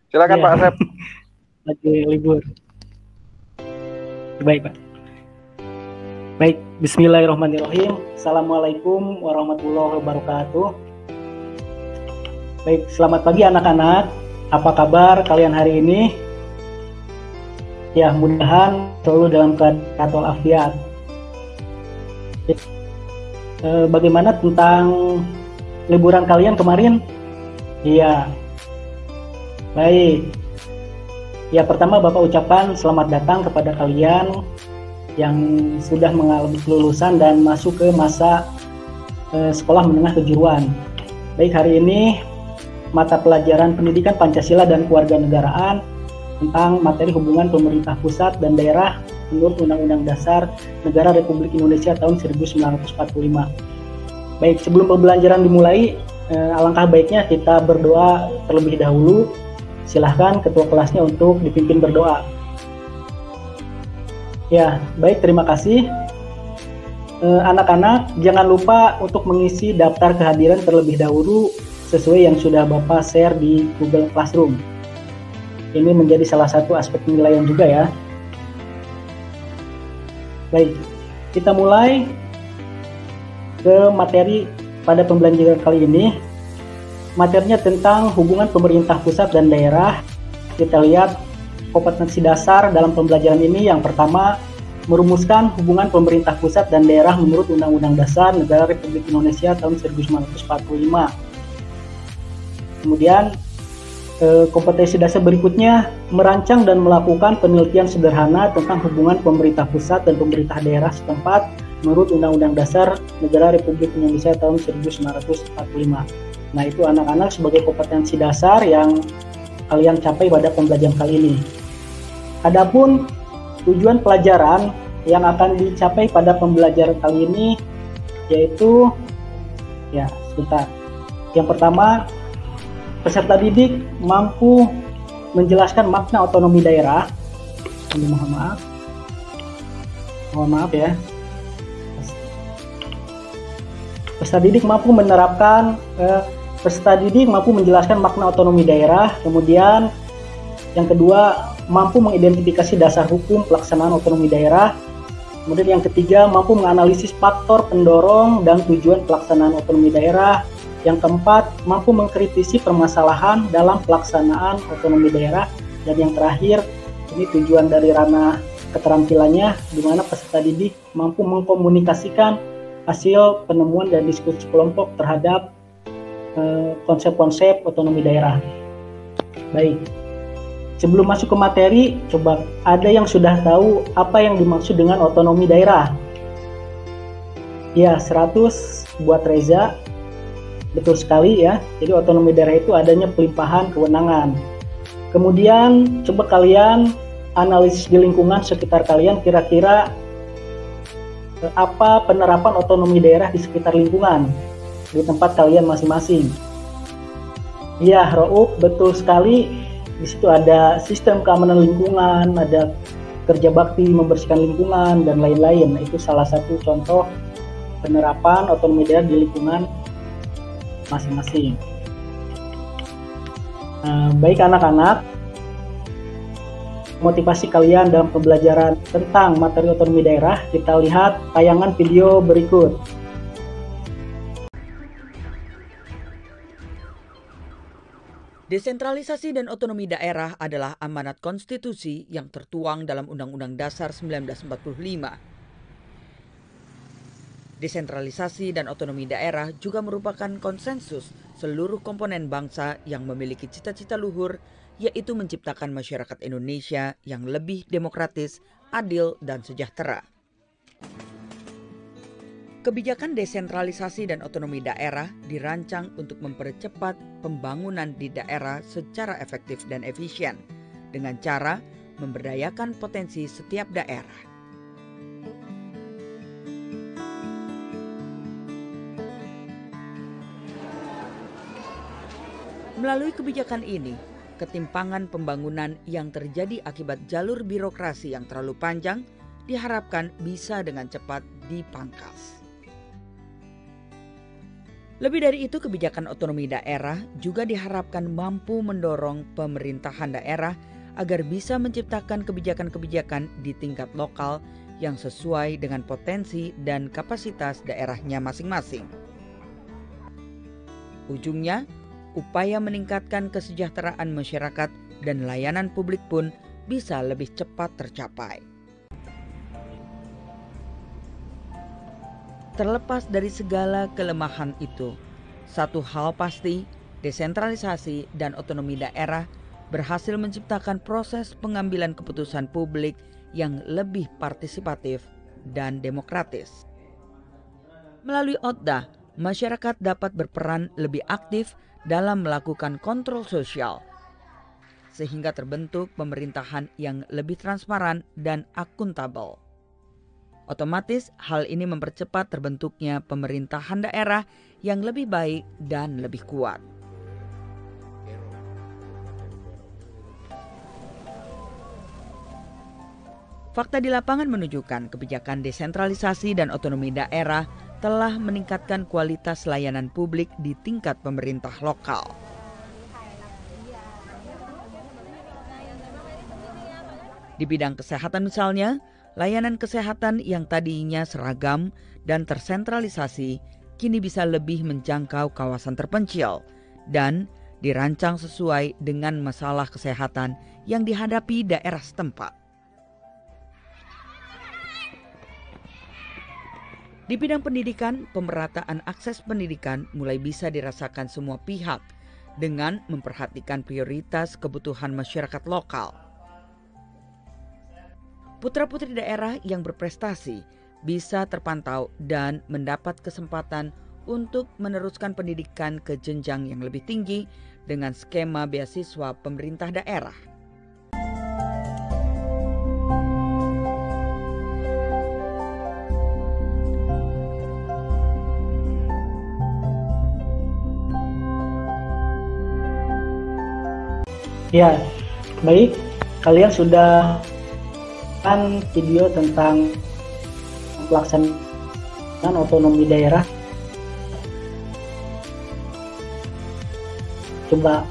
Silakan Ya, Pak Asep. lagi libur. Baik, Pak. Baik, bismillahirrahmanirrahim. Assalamualaikum warahmatullahi wabarakatuh. Baik, selamat pagi anak-anak. Apa kabar kalian hari ini? Ya, mudah-mudahan selalu dalam keadaan walafiat. Bagaimana tentang liburan kalian kemarin? Iya. Baik. Ya, pertama Bapak ucapkan selamat datang kepada kalian yang sudah mengalami kelulusan dan masuk ke masa sekolah menengah kejuruan. Baik, hari ini mata pelajaran pendidikan Pancasila dan Kewarganegaraan tentang materi hubungan pemerintah pusat dan daerah menurut Undang-Undang Dasar Negara Republik Indonesia tahun 1945. Baik, sebelum pembelajaran dimulai, alangkah baiknya kita berdoa terlebih dahulu. Silahkan ketua kelasnya untuk dipimpin berdoa. Ya, baik, terima kasih. Anak-anak, jangan lupa untuk mengisi daftar kehadiran terlebih dahulu sesuai yang sudah Bapak share di Google Classroom. Ini menjadi salah satu aspek penilaian juga ya. Baik, kita mulai ke materi pada pembelajaran kali ini. Materinya tentang hubungan pemerintah pusat dan daerah. Kita lihat kompetensi dasar dalam pembelajaran ini. Yang pertama, merumuskan hubungan pemerintah pusat dan daerah menurut Undang-Undang Dasar Negara Republik Indonesia tahun 1945. Kemudian kompetensi dasar berikutnya, merancang dan melakukan penelitian sederhana tentang hubungan pemerintah pusat dan pemerintah daerah setempat menurut Undang-Undang Dasar Negara Republik Indonesia tahun 1945. Nah, itu anak-anak sebagai kompetensi dasar yang kalian capai pada pembelajaran kali ini. Adapun tujuan pelajaran yang akan dicapai pada pembelajaran kali ini yaitu, ya, sebentar. Yang pertama, peserta didik mampu menjelaskan makna otonomi daerah. Mohon maaf ya. Peserta didik mampu menjelaskan makna otonomi daerah. Kemudian yang kedua, mampu mengidentifikasi dasar hukum pelaksanaan otonomi daerah. Kemudian yang ketiga, mampu menganalisis faktor pendorong dan tujuan pelaksanaan otonomi daerah. Yang keempat, mampu mengkritisi permasalahan dalam pelaksanaan otonomi daerah. Dan yang terakhir, ini tujuan dari ranah keterampilannya, di mana peserta didik mampu mengkomunikasikan hasil penemuan dan diskusi kelompok terhadap konsep-konsep otonomi daerah. Baik, sebelum masuk ke materi, coba ada yang sudah tahu apa yang dimaksud dengan otonomi daerah? Ya, 100 buat Reza. Betul sekali ya, jadi otonomi daerah itu adanya pelimpahan kewenangan. Kemudian coba kalian analisis di lingkungan sekitar kalian, kira-kira apa penerapan otonomi daerah di sekitar lingkungan di tempat kalian masing-masing. Ya, Rauf, betul sekali. Di situ ada sistem keamanan lingkungan, ada kerja bakti membersihkan lingkungan dan lain-lain. Itu salah satu contoh penerapan otonomi daerah di lingkungan masing-masing. Baik anak-anak, motivasi kalian dalam pembelajaran tentang materi otonomi daerah, kita lihat tayangan video berikut. Desentralisasi dan otonomi daerah adalah amanat konstitusi yang tertuang dalam Undang-Undang Dasar 1945. Desentralisasi dan otonomi daerah juga merupakan konsensus seluruh komponen bangsa yang memiliki cita-cita luhur, yaitu menciptakan masyarakat Indonesia yang lebih demokratis, adil, dan sejahtera. Kebijakan desentralisasi dan otonomi daerah dirancang untuk mempercepat pembangunan di daerah secara efektif dan efisien dengan cara memberdayakan potensi setiap daerah. Melalui kebijakan ini, ketimpangan pembangunan yang terjadi akibat jalur birokrasi yang terlalu panjang diharapkan bisa dengan cepat dipangkas. Lebih dari itu, kebijakan otonomi daerah juga diharapkan mampu mendorong pemerintahan daerah agar bisa menciptakan kebijakan-kebijakan di tingkat lokal yang sesuai dengan potensi dan kapasitas daerahnya masing-masing. Ujungnya, upaya meningkatkan kesejahteraan masyarakat dan layanan publik pun bisa lebih cepat tercapai. Terlepas dari segala kelemahan itu, satu hal pasti, desentralisasi dan otonomi daerah berhasil menciptakan proses pengambilan keputusan publik yang lebih partisipatif dan demokratis. Melalui OTDA, masyarakat dapat berperan lebih aktif dalam melakukan kontrol sosial, sehingga terbentuk pemerintahan yang lebih transparan dan akuntabel. Otomatis, hal ini mempercepat terbentuknya pemerintahan daerah yang lebih baik dan lebih kuat. Fakta di lapangan menunjukkan kebijakan desentralisasi dan otonomi daerah telah meningkatkan kualitas layanan publik di tingkat pemerintah lokal. Di bidang kesehatan misalnya, layanan kesehatan yang tadinya seragam dan tersentralisasi kini bisa lebih menjangkau kawasan terpencil dan dirancang sesuai dengan masalah kesehatan yang dihadapi daerah setempat. Di bidang pendidikan, pemerataan akses pendidikan mulai bisa dirasakan semua pihak dengan memperhatikan prioritas kebutuhan masyarakat lokal. Putra-putri daerah yang berprestasi bisa terpantau dan mendapat kesempatan untuk meneruskan pendidikan ke jenjang yang lebih tinggi dengan skema beasiswa pemerintah daerah. Ya, baik. Kalian sudah kan video tentang pelaksanaan otonomi daerah. Coba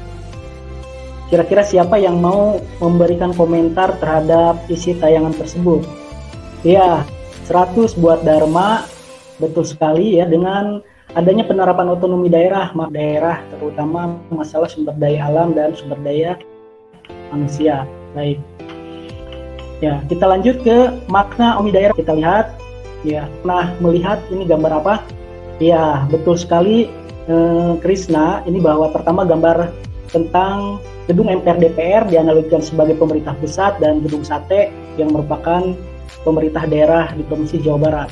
kira-kira siapa yang mau memberikan komentar terhadap isi tayangan tersebut? Ya, 100 buat Dharma. Betul sekali ya, dengan adanya penerapan otonomi daerah, terutama masalah sumber daya alam dan sumber daya manusia. Baik. Ya, kita lanjut ke makna otonomi daerah. Kita lihat, ya. Nah, melihat ini gambar apa? Ya, betul sekali, Krishna. Ini bahwa pertama gambar tentang gedung MPR DPR dianalogikan sebagai pemerintah pusat dan gedung sate yang merupakan pemerintah daerah di Provinsi Jawa Barat.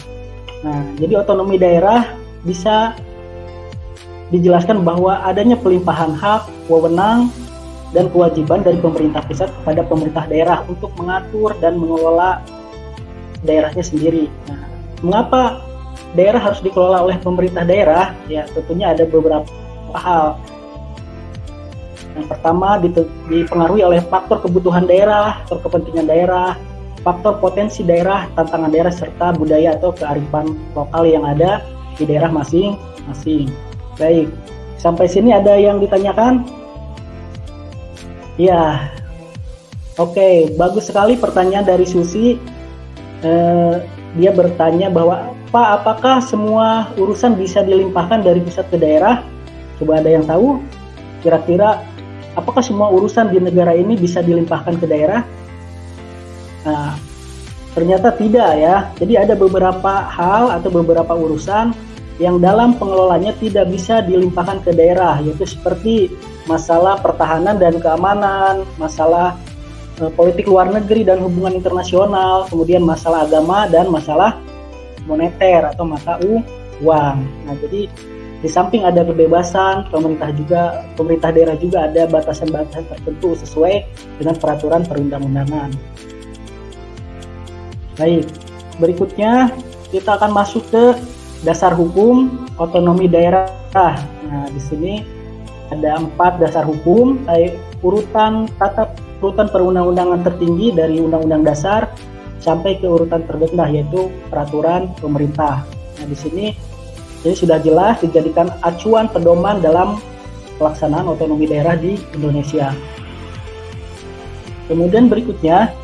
Nah, jadi otonomi daerah bisa dijelaskan bahwa adanya pelimpahan hak, wewenang, dan kewajiban dari pemerintah pusat kepada pemerintah daerah untuk mengatur dan mengelola daerahnya sendiri. Nah, mengapa daerah harus dikelola oleh pemerintah daerah? Ya, tentunya ada beberapa hal. Yang pertama, dipengaruhi oleh faktor kebutuhan daerah, faktor kepentingan daerah, faktor potensi daerah, tantangan daerah, serta budaya atau kearifan lokal yang ada di daerah masing-masing. Baik, sampai sini ada yang ditanyakan? Ya, oke, bagus sekali pertanyaan dari Susi. Dia bertanya bahwa, Pak, apakah semua urusan bisa dilimpahkan dari pusat ke daerah? Coba ada yang tahu? Kira-kira apakah semua urusan di negara ini bisa dilimpahkan ke daerah? Nah, ternyata tidak ya. Jadi ada beberapa hal atau beberapa urusan yang dalam pengelolanya tidak bisa dilimpahkan ke daerah, yaitu seperti masalah pertahanan dan keamanan, masalah politik luar negeri dan hubungan internasional, kemudian masalah agama dan masalah moneter atau mata uang. Nah, jadi di samping ada kebebasan, pemerintah daerah juga ada batasan-batasan tertentu sesuai dengan peraturan perundang-undangan. Baik, berikutnya kita akan masuk ke dasar hukum otonomi daerah. Nah, di sini ada 4 dasar hukum, urutan perundang-undangan tertinggi dari Undang-Undang Dasar sampai ke urutan terendah yaitu peraturan pemerintah. Nah, di sini Jadi sudah jelas dijadikan acuan pedoman dalam pelaksanaan otonomi daerah di Indonesia. Kemudian berikutnya,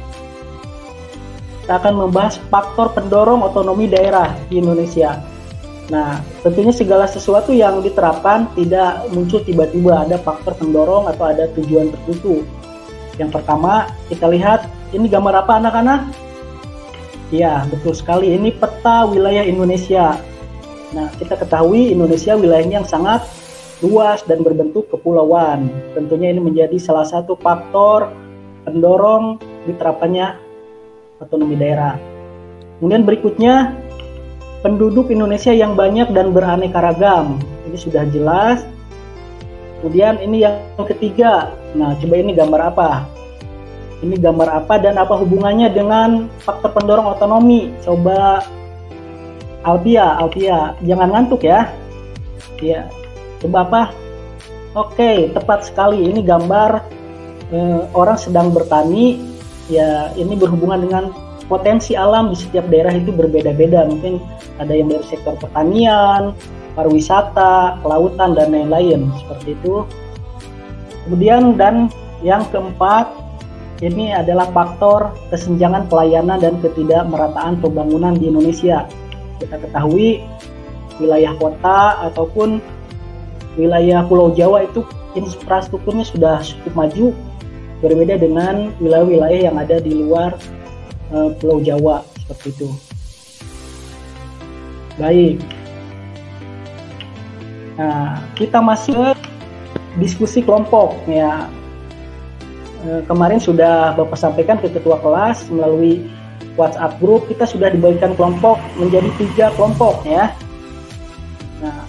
kita akan membahas faktor pendorong otonomi daerah di Indonesia. Nah, tentunya segala sesuatu yang diterapkan tidak muncul tiba-tiba, ada faktor pendorong atau ada tujuan tertentu. Yang pertama, kita lihat, ini gambar apa anak-anak? Ya, betul sekali, ini peta wilayah Indonesia. Nah, kita ketahui Indonesia wilayahnya yang sangat luas dan berbentuk kepulauan. Tentunya ini menjadi salah satu faktor pendorong diterapkannya otonomi daerah. Kemudian berikutnya, penduduk Indonesia yang banyak dan beraneka ragam. Ini sudah jelas. Kemudian ini yang ketiga. Nah, coba ini gambar apa? Ini gambar apa dan apa hubungannya dengan faktor pendorong otonomi? Coba Alpia, jangan ngantuk ya. Ya, coba apa? Oke, tepat sekali. Ini gambar orang sedang bertani. Ya, ini berhubungan dengan potensi alam di setiap daerah itu berbeda-beda. Mungkin ada yang dari sektor pertanian, pariwisata, kelautan, dan lain-lain. Seperti itu. Kemudian dan yang keempat, ini adalah faktor kesenjangan pelayanan dan ketidakmerataan pembangunan di Indonesia. Kita ketahui wilayah kota ataupun wilayah Pulau Jawa itu infrastrukturnya sudah cukup maju, berbeda dengan wilayah-wilayah yang ada di luar Pulau Jawa, seperti itu. Baik. Nah, kita masuk ke diskusi kelompok ya. Kemarin sudah Bapak sampaikan ke ketua kelas melalui WhatsApp group, kita sudah dibagikan kelompok menjadi 3 kelompok ya. Nah,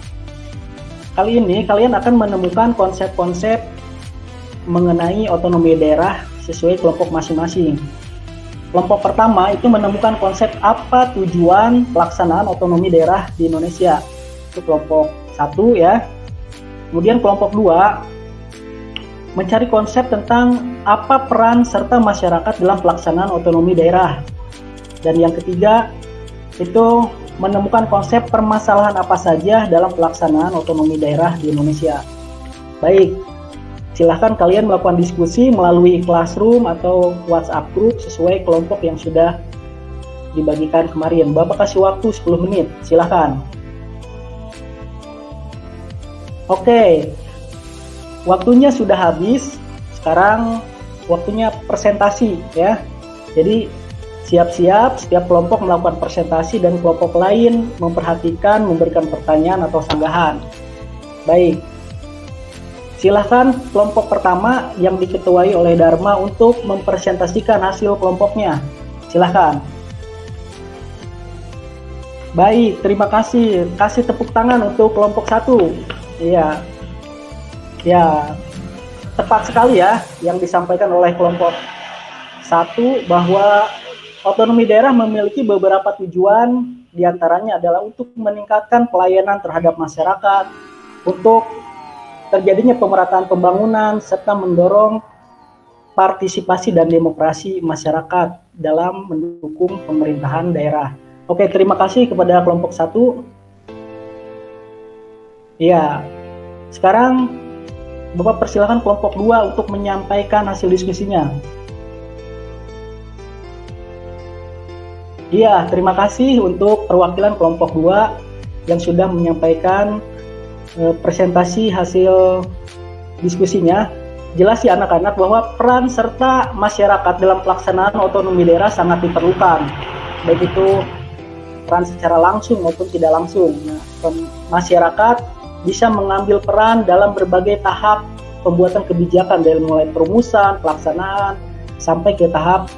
kali ini kalian akan menemukan konsep-konsep mengenai otonomi daerah sesuai kelompok masing-masing. Kelompok pertama itu menemukan konsep apa tujuan pelaksanaan otonomi daerah di Indonesia. Itu kelompok 1 ya. Kemudian kelompok 2 mencari konsep tentang apa peran serta masyarakat dalam pelaksanaan otonomi daerah. Dan yang ketiga itu menemukan konsep permasalahan apa saja dalam pelaksanaan otonomi daerah di Indonesia. Baik, silahkan kalian melakukan diskusi melalui Classroom atau WhatsApp group sesuai kelompok yang sudah dibagikan kemarin. Bapak kasih waktu 10 menit, silahkan. Oke, waktunya sudah habis. Sekarang waktunya presentasi ya. Jadi siap-siap setiap kelompok melakukan presentasi dan kelompok lain memperhatikan, memberikan pertanyaan atau sanggahan. Baik, silahkan kelompok pertama yang diketuai oleh Dharma untuk mempresentasikan hasil kelompoknya. Silahkan. Baik, terima kasih. Kasih tepuk tangan untuk kelompok 1. Iya. Ya, tepat sekali ya yang disampaikan oleh kelompok 1 bahwa otonomi daerah memiliki beberapa tujuan, diantaranya adalah untuk meningkatkan pelayanan terhadap masyarakat, untuk terjadinya pemerataan pembangunan, serta mendorong partisipasi dan demokrasi masyarakat dalam mendukung pemerintahan daerah. Oke, terima kasih kepada kelompok 1. Ya, sekarang Bapak persilakan kelompok 2 untuk menyampaikan hasil diskusinya. Iya, terima kasih untuk perwakilan kelompok 2 yang sudah menyampaikan presentasi hasil diskusinya. Jelas ya anak-anak bahwa peran serta masyarakat dalam pelaksanaan otonomi daerah sangat diperlukan. Baik itu peran secara langsung maupun tidak langsung. Nah, masyarakat bisa mengambil peran dalam berbagai tahap pembuatan kebijakan dari mulai perumusan, pelaksanaan, sampai ke tahap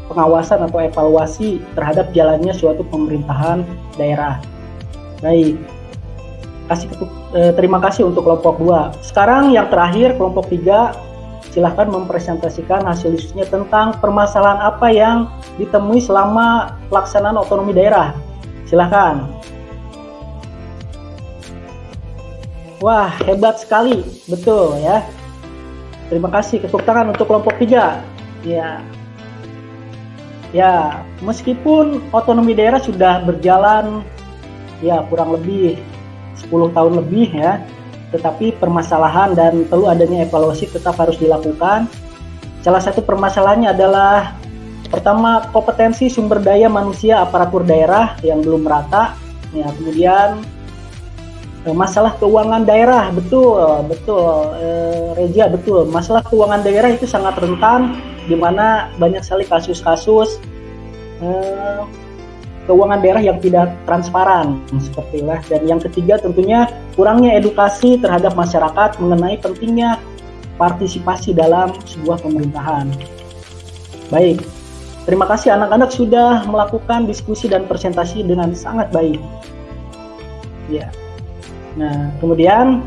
pengawasan atau evaluasi terhadap jalannya suatu pemerintahan daerah. Baik, terima kasih untuk kelompok 2. Sekarang yang terakhir, kelompok 3, silahkan mempresentasikan hasil diskusinya tentang permasalahan apa yang ditemui selama pelaksanaan otonomi daerah. Silahkan. Wah, hebat sekali, betul ya. Terima kasih, tepuk tangan untuk kelompok 3. Ya, meskipun otonomi daerah sudah berjalan ya kurang lebih 10 tahun lebih ya. Tetapi permasalahan dan perlu adanya evaluasi tetap harus dilakukan. Salah satu permasalahannya adalah pertama, kompetensi sumber daya manusia aparatur daerah yang belum merata. Ya, kemudian masalah keuangan daerah, betul, Reja, betul. Masalah keuangan daerah itu sangat rentan, di mana banyak sekali kasus-kasus keuangan daerah yang tidak transparan, seperti itulah. Dan yang ketiga tentunya kurangnya edukasi terhadap masyarakat mengenai pentingnya partisipasi dalam sebuah pemerintahan. Baik, terima kasih anak-anak sudah melakukan diskusi dan presentasi dengan sangat baik. Ya. Nah, kemudian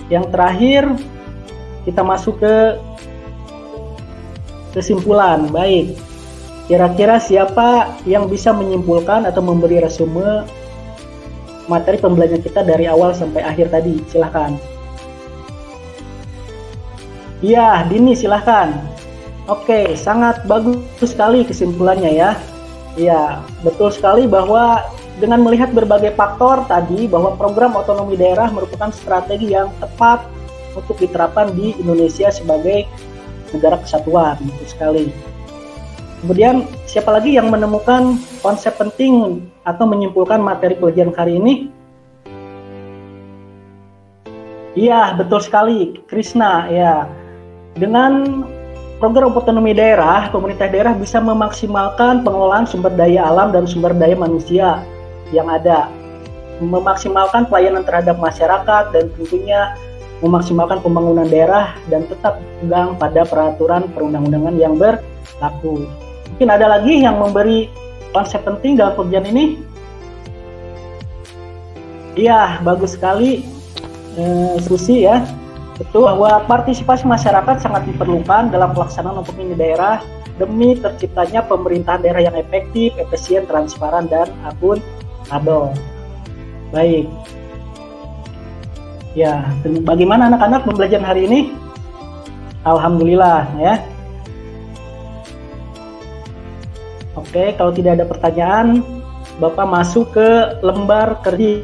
yang terakhir kita masuk ke kesimpulan. Baik. Kira-kira siapa yang bisa menyimpulkan atau memberi resume materi pembelajaran kita dari awal sampai akhir tadi? Silahkan. Iya, Dini silahkan. Oke, sangat bagus sekali kesimpulannya ya. Iya, betul sekali bahwa dengan melihat berbagai faktor tadi, bahwa program otonomi daerah merupakan strategi yang tepat untuk diterapkan di Indonesia sebagai negara kesatuan. Betul sekali. Kemudian siapa lagi yang menemukan konsep penting atau menyimpulkan materi pelajaran hari ini? Iya, betul sekali, Krisna. Ya, dengan program otonomi daerah, pemerintah daerah bisa memaksimalkan pengelolaan sumber daya alam dan sumber daya manusia yang ada, memaksimalkan pelayanan terhadap masyarakat, dan tentunya memaksimalkan pembangunan daerah dan tetap pegang pada peraturan perundang-undangan yang berlaku. Mungkin ada lagi yang memberi konsep penting dalam pembelajaran ini? Iya, bagus sekali, Susi ya. Betul bahwa partisipasi masyarakat sangat diperlukan dalam pelaksanaan otonomi daerah demi terciptanya pemerintahan daerah yang efektif, efisien, transparan, dan akuntabel. Baik. Ya, bagaimana anak-anak pembelajaran hari ini? Alhamdulillah ya. Oke, kalau tidak ada pertanyaan, Bapak masuk ke lembar kerja.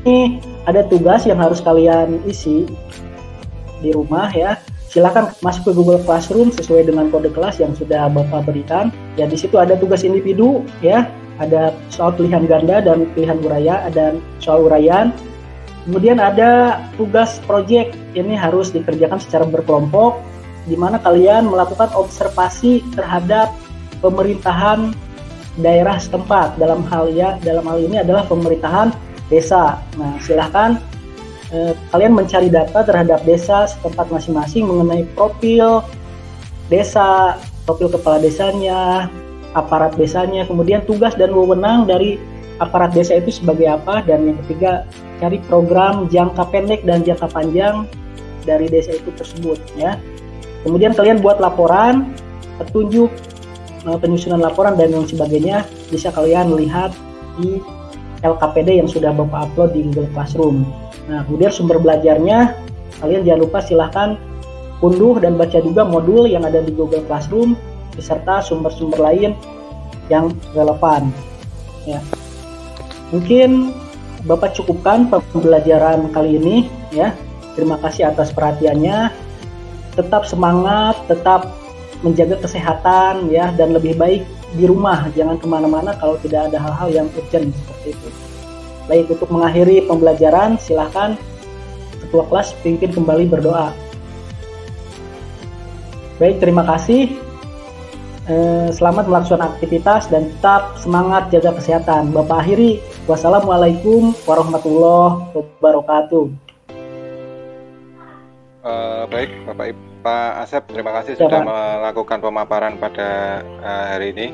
Ini ada tugas yang harus kalian isi di rumah ya. Silakan masuk ke Google Classroom sesuai dengan kode kelas yang sudah Bapak berikan. Ya, di situ ada tugas individu ya, ada soal pilihan ganda dan pilihan uraya, ada soal uraian. Kemudian ada tugas proyek, ini harus dikerjakan secara berkelompok, di mana kalian melakukan observasi terhadap pemerintahan daerah setempat. Dalam hal ini adalah pemerintahan desa. Nah, silahkan kalian mencari data terhadap desa setempat masing-masing mengenai profil desa, profil kepala desanya, aparat desanya, kemudian tugas dan wewenang dari aparat desa itu sebagai apa, dan yang ketiga cari program jangka pendek dan jangka panjang dari desa itu tersebut ya. Kemudian kalian buat laporan, petunjuk penyusunan laporan dan yang sebagainya bisa kalian lihat di LKPD yang sudah Bapak upload di Google Classroom. Nah, kemudian sumber belajarnya kalian jangan lupa silahkan unduh dan baca juga modul yang ada di Google Classroom beserta sumber-sumber lain yang relevan ya. Mungkin Bapak cukupkan pembelajaran kali ini ya. Terima kasih atas perhatiannya. Tetap semangat, tetap menjaga kesehatan ya, dan lebih baik di rumah, jangan kemana-mana kalau tidak ada hal-hal yang urgent seperti itu. Baik, untuk mengakhiri pembelajaran silahkan ketua kelas pimpin kembali berdoa. Baik, terima kasih. Selamat melaksanakan aktivitas dan tetap semangat jaga kesehatan. Bapak akhiri, wassalamualaikum warahmatullahi wabarakatuh. Baik, Pak Asep, terima kasih sudah melakukan pemaparan pada hari ini.